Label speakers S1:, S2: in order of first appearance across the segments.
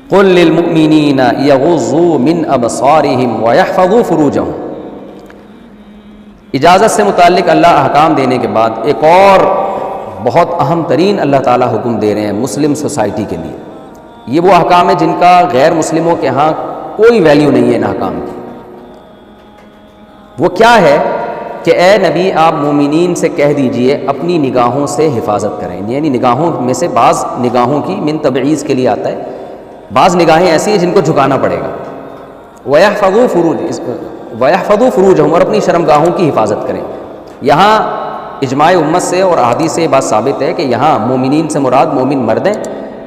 S1: قل للمؤمنین یغضوا من ابصارہم ویحفظوا فروجہم۔ اجازت سے متعلق اللہ احکام دینے کے بعد ایک اور بہت اہم ترین اللہ تعالیٰ حکم دے رہے ہیں مسلم سوسائٹی کے لیے۔ یہ وہ احکام ہے جن کا غیر مسلموں کے ہاں کوئی ویلیو نہیں ہے ان احکام کی۔ وہ کیا ہے کہ اے نبی آپ مومنین سے کہہ دیجئے اپنی نگاہوں سے حفاظت کریں، یعنی نگاہوں میں سے بعض نگاہوں کی من تبعیض کے لیے آتا ہے، بعض نگاہیں ایسی ہیں جن کو جھکانا پڑے گا۔ وَيَحْفَظُوا فُرُوجَهُمْ، اور اپنی شرمگاہوں کی حفاظت کریں۔ یہاں اجماع امت سے اور احادیث سے یہ بات ثابت ہے کہ یہاں مومنین سے مراد مومن مرد ہیں،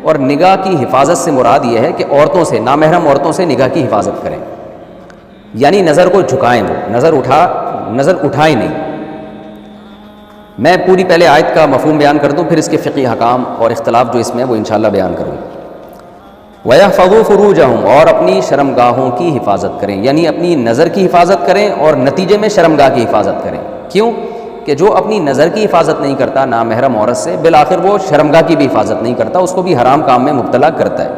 S1: اور نگاہ کی حفاظت سے مراد یہ ہے کہ عورتوں سے، نامحرم عورتوں سے نگاہ کی حفاظت کریں، یعنی نظر کو جھکائیں، وہ نظر اٹھائیں نہیں۔ میں پوری پہلے آیت کا مفہوم بیان کر دوں، پھر اس کے فقہی احکام اور اختلاف جو اس میں ہے وہ انشاءاللہ بیان کروں۔ وَيَحْفَظُوا فُرُوجَهُمْ، اور اپنی شرمگاہوں کی حفاظت کریں، یعنی اپنی نظر کی حفاظت کریں اور نتیجے میں شرمگاہ کی حفاظت کریں۔ کیوں کہ جو اپنی نظر کی حفاظت نہیں کرتا نامحرم عورت سے، بالآخر وہ شرمگاہ کی بھی حفاظت نہیں کرتا، اس کو بھی حرام کام میں مبتلا کرتا ہے۔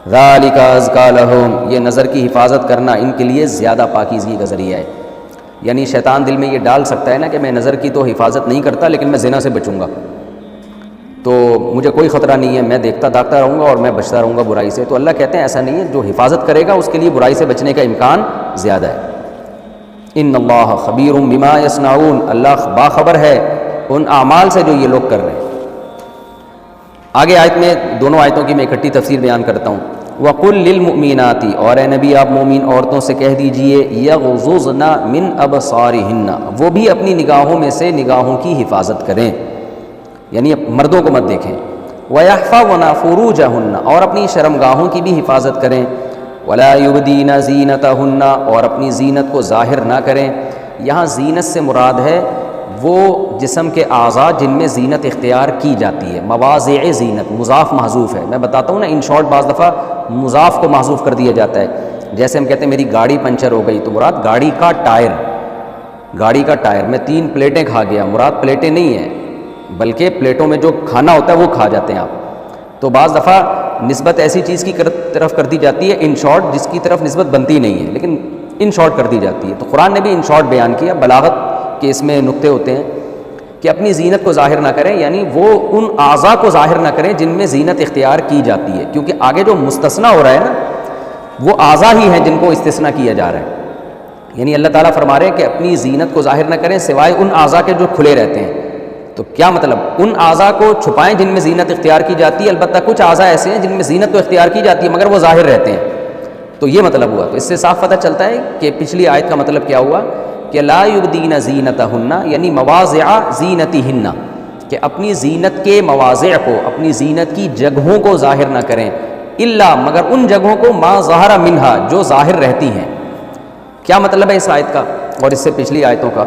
S1: ذَلِكَ أَزْكَىٰ لَهُمْ، یہ نظر کی حفاظت کرنا ان کے لیے زیادہ پاکیزگی کا ذریعہ ہے۔ یعنی شیطان دل میں یہ ڈال سکتا ہے نا کہ میں نظر کی تو حفاظت نہیں کرتا لیکن میں زنا سے بچوں گا، تو مجھے کوئی خطرہ نہیں ہے، میں دیکھتا داکھتا رہوں گا اور میں بچتا رہوں گا برائی سے۔ تو اللہ کہتے ہیں ایسا نہیں ہے، جو حفاظت کرے گا اس کے لیے برائی سے بچنے کا امکان زیادہ ہے۔ ان اللہ خبیر بما یصنعون، اللہ باخبر ہے ان اعمال سے جو یہ لوگ کر رہے ہیں۔ آگے آیت میں دونوں آیتوں کی میں اکٹھی تفسیر بیان کرتا ہوں۔ وَقُلْ لِلْمُؤْمِنَاتِ، اور اے نبی آپ مومن عورتوں سے کہہ دیجئے یغضضن من ابصارہن، وہ بھی اپنی نگاہوں میں سے نگاہوں کی حفاظت کریں، یعنی مردوں کو مت دیکھیں۔ وَيَحْفَظْنَ فُرُوجَهُنَّ، اور اپنی شرمگاہوں کی بھی حفاظت کریں۔ وَلَا يُبْدِينَ زِينَتَهُنَّ، اور اپنی زینت کو ظاہر نہ کریں۔ یہاں زینت سے مراد ہے وہ جسم کے اعضاء جن میں زینت اختیار کی جاتی ہے۔ مواضع زینت، مضاف محذوف ہے، میں بتاتا ہوں نا ان شارٹ بعض دفعہ مضاف کو محذوف کر دیا جاتا ہے۔ جیسے ہم کہتے ہیں میری گاڑی پنچر ہو گئی، تو مراد گاڑی کا ٹائر، گاڑی کا ٹائر۔ میں 3 پلیٹیں کھا گیا، مراد پلیٹیں نہیں ہیں بلکہ پلیٹوں میں جو کھانا ہوتا ہے وہ کھا جاتے ہیں آپ۔ تو بعض دفعہ نسبت ایسی چیز کی طرف کر دی جاتی ہے ان شارٹ جس کی طرف نسبت بنتی نہیں ہے، لیکن ان شارٹ کر دی جاتی ہے۔ تو قرآن نے بھی ان شارٹ بیان کیا، بلاغت کے اس میں نقطے ہوتے ہیں کہ اپنی زینت کو ظاہر نہ کریں، یعنی وہ ان اعضاء کو ظاہر نہ کریں جن میں زینت اختیار کی جاتی ہے، کیونکہ آگے جو مستثنیٰ ہو رہا ہے نا وہ اعضاء ہی ہیں جن کو استثناء کیا جا رہا ہے۔ یعنی اللہ تعالیٰ فرما رہے ہیں کہ اپنی زینت کو ظاہر نہ کریں سوائے ان اعضاء کے جو کھلے رہتے ہیں۔ تو کیا مطلب؟ ان اعضاء کو چھپائیں جن میں زینت اختیار کی جاتی ہے، البتہ کچھ اعضاء ایسے ہیں جن میں زینت تو اختیار کی جاتی ہے مگر وہ ظاہر رہتے ہیں۔ تو یہ مطلب ہوا۔ تو اس سے صاف پتہ چلتا ہے کہ پچھلی آیت کا مطلب کیا ہوا کہ لا یبدین زینتہن، یعنی مواضع زینتہن، کہ اپنی زینت کے مواضع کو، اپنی زینت کی جگہوں کو ظاہر نہ کریں، الا مگر ان جگہوں کو ما ظہر منہا جو ظاہر رہتی ہیں۔ کیا مطلب ہے اس آیت کا اور اس سے پچھلی آیتوں کا؟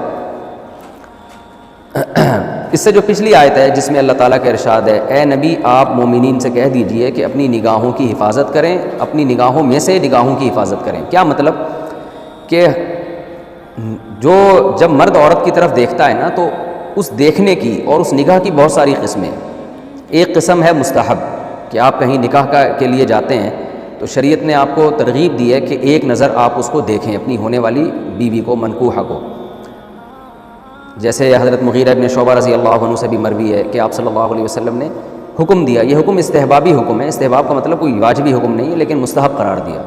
S1: اس سے جو پچھلی آیت ہے جس میں اللہ تعالیٰ کا ارشاد ہے اے نبی آپ مومنین سے کہہ دیجئے کہ اپنی نگاہوں کی حفاظت کریں، اپنی نگاہوں میں سے نگاہوں کی حفاظت کریں۔ کیا مطلب کہ جو جب مرد عورت کی طرف دیکھتا ہے نا تو اس دیکھنے کی اور اس نگاہ کی بہت ساری قسمیں۔ ایک قسم ہے مستحب، کہ آپ کہیں نکاح کے لیے جاتے ہیں تو شریعت نے آپ کو ترغیب دی ہے کہ ایک نظر آپ اس کو دیکھیں، اپنی ہونے والی بیوی کو، منکوحہ کو۔ جیسے حضرت مغیرہ ابن شعبہ رضی اللہ عنہ سے بھی مروی ہے کہ آپ صلی اللہ علیہ وسلم نے حکم دیا، یہ حکم استحبابی حکم ہے، استحباب کا مطلب کوئی واجبی حکم نہیں ہے لیکن مستحب قرار دیا۔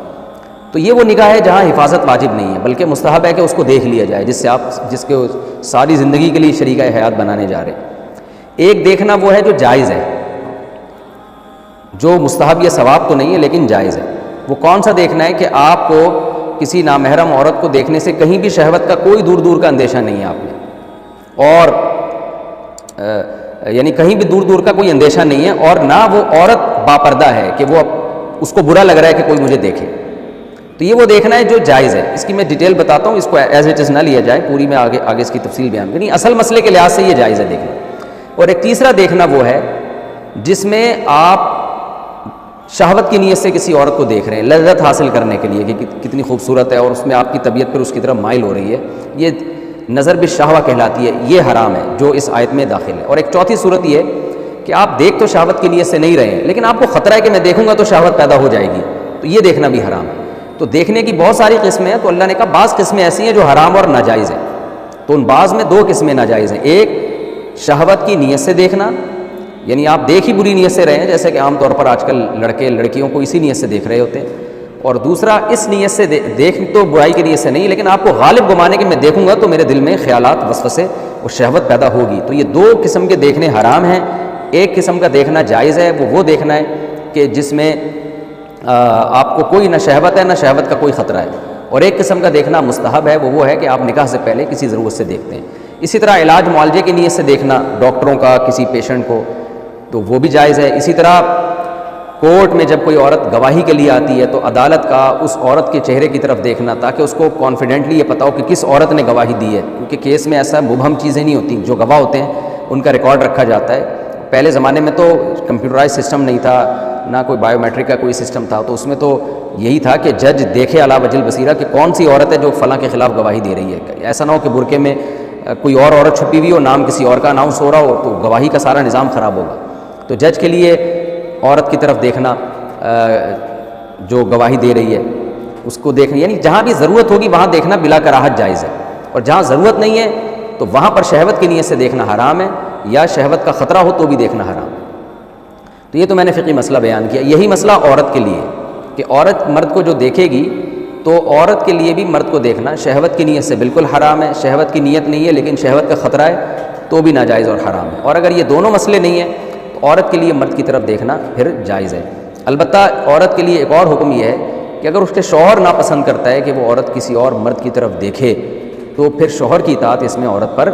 S1: تو یہ وہ نگاہ ہے جہاں حفاظت واجب نہیں ہے بلکہ مستحب ہے کہ اس کو دیکھ لیا جائے، جس کے ساری زندگی کے لیے شریکہ حیات بنانے جا رہے۔ ایک دیکھنا وہ ہے جو جائز ہے، جو مستحب یا ثواب تو نہیں ہے لیکن جائز ہے۔ وہ کون سا دیکھنا ہے کہ آپ کو کسی نامحرم عورت کو دیکھنے سے کہیں بھی شہوت کا کوئی دور دور کا اندیشہ نہیں ہے آپ میں، اور یعنی کہیں بھی دور دور کا کوئی اندیشہ نہیں ہے، اور نہ وہ عورت باپردہ ہے کہ وہ اس کو برا لگ رہا ہے کہ کوئی مجھے دیکھے۔ تو یہ وہ دیکھنا ہے جو جائز ہے۔ اس کی میں ڈیٹیل بتاتا ہوں، اس کو ایز اٹ از نہ لیا جائے، پوری میں آگے اس کی تفصیل بیان کریں۔ اصل مسئلے کے لحاظ سے یہ جائز ہے دیکھنا۔ اور ایک تیسرا دیکھنا وہ ہے جس میں آپ شہوت کی نیت سے کسی عورت کو دیکھ رہے ہیں، لذت حاصل کرنے کے لیے کہ کتنی خوبصورت ہے اور اس میں آپ کی طبیعت پھر اس کی طرف مائل ہو رہی ہے، یہ نظر بالشہوہ کہلاتی ہے، یہ حرام ہے جو اس آیت میں داخل ہے۔ اور ایک چوتھی صورت یہ کہ آپ دیکھ تو شہوت کی نیت سے نہیں رہے ہیں، لیکن آپ کو خطرہ ہے کہ میں دیکھوں گا تو شہوت پیدا ہو جائے گی، تو یہ دیکھنا بھی حرام ہے۔ تو دیکھنے کی بہت ساری قسمیں ہیں، تو اللہ نے کہا بعض قسمیں ایسی ہیں جو حرام اور ناجائز ہیں، تو ان بعض میں 2 قسمیں ناجائز ہیں۔ ایک شہوت کی نیت سے دیکھنا، یعنی آپ دیکھ ہی بری نیت سے رہے ہیں، جیسے کہ عام طور پر آج کل لڑکے لڑکیوں کو اسی نیت سے دیکھ رہے ہوتے ہیں، اور دوسرا اس نیت سے دیکھ تو برائی کی نیت سے نہیں، لیکن آپ کو غالب گمانے کہ میں دیکھوں گا تو میرے دل میں خیالات وسوسے اور شہوت پیدا ہوگی، تو یہ 2 قسم کے دیکھنے حرام ہیں۔ ایک قسم کا دیکھنا جائز ہے، وہ دیکھنا ہے کہ جس میں آپ کو کوئی نہ شہوت ہے نہ شہوت کا کوئی خطرہ ہے، اور ایک قسم کا دیکھنا مستحب ہے، وہ ہے کہ آپ نکاح سے پہلے کسی ضرورت سے دیکھتے ہیں۔ اسی طرح علاج معالجے کی نیت سے دیکھنا ڈاکٹروں کا کسی پیشنٹ کو، تو وہ بھی جائز ہے۔ اسی طرح کورٹ میں جب کوئی عورت گواہی کے لیے آتی ہے تو عدالت کا اس عورت کے چہرے کی طرف دیکھنا تاکہ اس کو کانفیڈنٹلی یہ پتا ہو کہ کس عورت نے گواہی دی ہے، کیونکہ کیس میں ایسا مبہم چیزیں نہیں ہوتی، جو گواہ ہوتے ہیں ان کا ریکارڈ رکھا جاتا ہے۔ پہلے زمانے میں تو کمپیوٹرائز سسٹم نہیں تھا، نہ کوئی بایو میٹرک کا کوئی سسٹم تھا، تو اس میں تو یہی تھا کہ جج دیکھے علی وجہ البصیرہ کہ کون سی عورت ہے جو فلاں کے خلاف گواہی دے رہی ہے، ایسا نہ ہو کہ برقعے میں کوئی اور عورت چھپی ہوئی ہو، نام کسی اور کا اناؤنس ہو رہا ہو، تو گواہی کا سارا نظام خراب ہوگا۔ تو جج کے لیے عورت کی طرف دیکھنا جو گواہی دے رہی ہے اس کو دیکھنا، یعنی جہاں بھی ضرورت ہوگی وہاں دیکھنا بلا کراہت جائز ہے، اور جہاں ضرورت نہیں ہے تو وہاں پر شہوت کی نیت سے دیکھنا حرام ہے، یا شہوت کا خطرہ ہو تو بھی دیکھنا حرام ہے۔ تو یہ تو میں نے فقہی مسئلہ بیان کیا۔ یہی مسئلہ عورت کے لیے کہ عورت مرد کو جو دیکھے گی تو عورت کے لیے بھی مرد کو دیکھنا شہوت کی نیت سے بالکل حرام ہے، شہوت کی نیت نہیں ہے لیکن شہوت کا خطرہ ہے تو بھی ناجائز اور حرام ہے۔ اور اگر یہ دونوں مسئلے نہیں ہیں تو عورت کے لیے مرد کی طرف دیکھنا پھر جائز ہے۔ البتہ عورت کے لیے ایک اور حکم یہ ہے کہ اگر اس کے شوہر ناپسند کرتا ہے کہ وہ عورت کسی اور مرد کی طرف دیکھے تو پھر شوہر کی اطاعت اس میں عورت پر